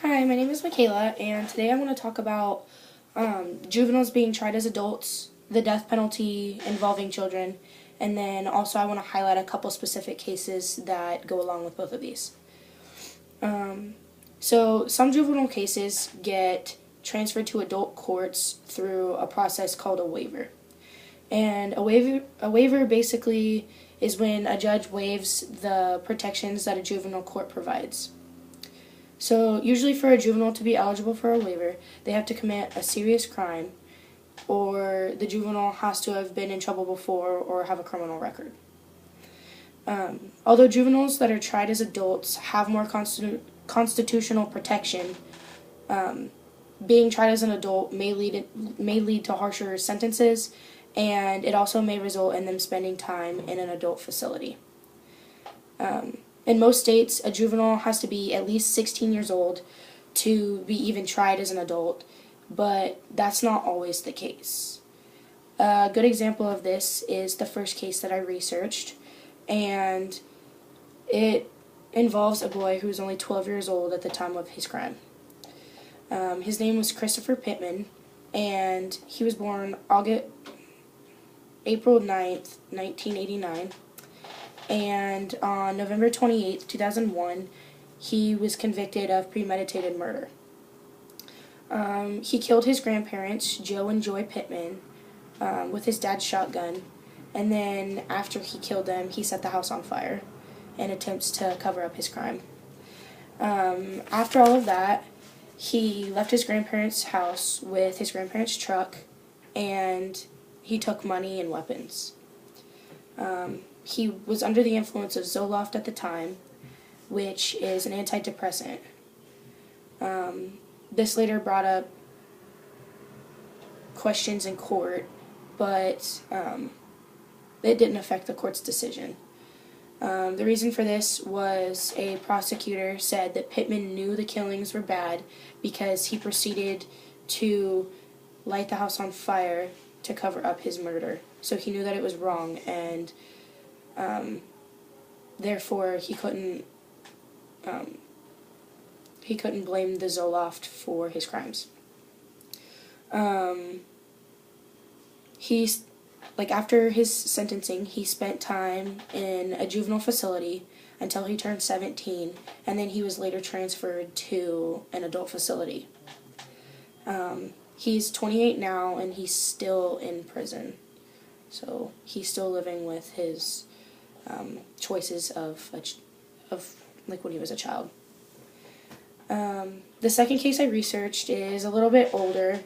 Hi, my name is Michaela, and today I want to talk about juveniles being tried as adults, the death penalty involving children, and then also I want to highlight a couple specific cases that go along with both of these. So some juvenile cases get transferred to adult courts through a process called a waiver. And a waiver basically is when a judge waives the protections that a juvenile court provides. So usually for a juvenile to be eligible for a waiver, they have to commit a serious crime, or the juvenile has to have been in trouble before or have a criminal record. Although juveniles that are tried as adults have more constitutional protection, being tried as an adult may lead to harsher sentences, and it also may result in them spending time in an adult facility. In most states, a juvenile has to be at least 16 years old to be even tried as an adult, but that's not always the case. A good example of this is the first case that I researched, and it involves a boy who was only 12 years old at the time of his crime. His name was Christopher Pittman, and he was born April 9th, 1989. And on November 28th, 2001, he was convicted of premeditated murder. He killed his grandparents, Joe and Joy Pittman, with his dad's shotgun, and then after he killed them, he set the house on fire in attempts to cover up his crime. After all of that, he left his grandparents' house with his grandparents' truck, and he took money and weapons. He was under the influence of Zoloft at the time, which is an antidepressant. This later brought up questions in court, but it didn't affect the court's decision. The reason for this was a prosecutor said that Pittman knew the killings were bad because he proceeded to light the house on fire to cover up his murder. So he knew that it was wrong, and therefore he couldn't blame the Zoloft for his crimes. After his sentencing, he spent time in a juvenile facility until he turned 17, and then he was later transferred to an adult facility. He's 28 now, and he's still in prison. So he's still living with his choices of when he was a child. The second case I researched is a little bit older.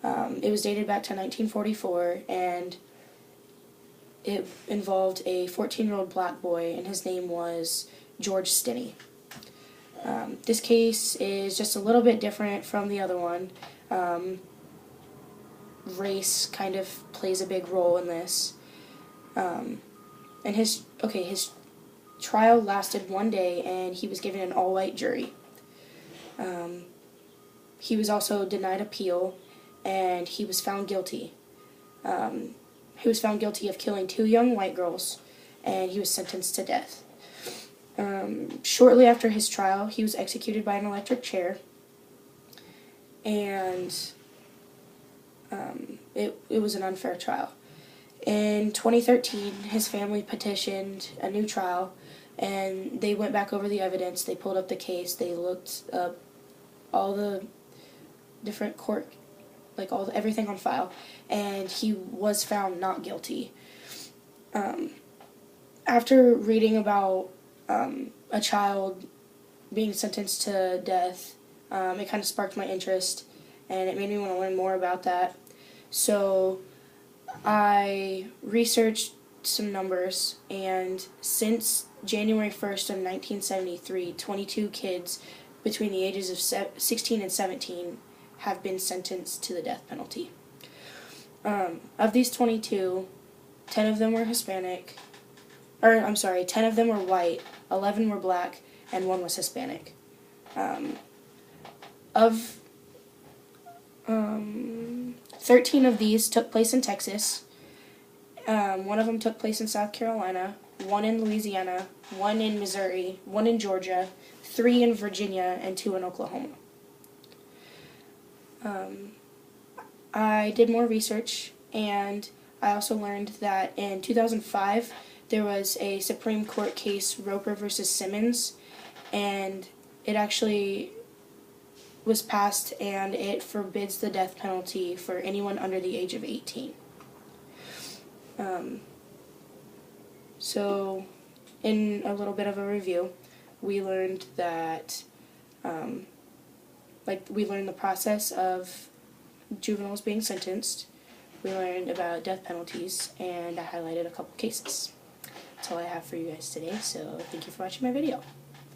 It was dated back to 1944, and it involved a 14-year-old black boy, and his name was George Stinney. This case is just a little bit different from the other one. Race kind of plays a big role in this. And his trial lasted one day, and he was given an all-white jury. He was also denied appeal, and he was found guilty. He was found guilty of killing 2 young white girls, and he was sentenced to death. Shortly after his trial, he was executed by an electric chair, and it was an unfair trial. In 2013, his family petitioned a new trial, and they went back over the evidence. They pulled up the case. They looked up all the different court, everything on file, and he was found not guilty. After reading about a child being sentenced to death, it kind of sparked my interest, and it made me want to learn more about that. So I researched some numbers, and since January 1st of 1973, 22 kids between the ages of 16 and 17 have been sentenced to the death penalty. Of these 22, 10 of them were 10 of them were white, 11 were black, and 1 was Hispanic. 13 of these took place in Texas. 1 of them took place in South Carolina, 1 in Louisiana, 1 in Missouri, 1 in Georgia, 3 in Virginia, and 2 in Oklahoma. I did more research, and I also learned that in 2005 there was a Supreme Court case, Roper versus Simmons, and it actually was passed, and it forbids the death penalty for anyone under the age of 18. So, in a little bit of a review, we learned that, we learned the process of juveniles being sentenced. We learned about death penalties, and I highlighted a couple cases. That's all I have for you guys today, so thank you for watching my video.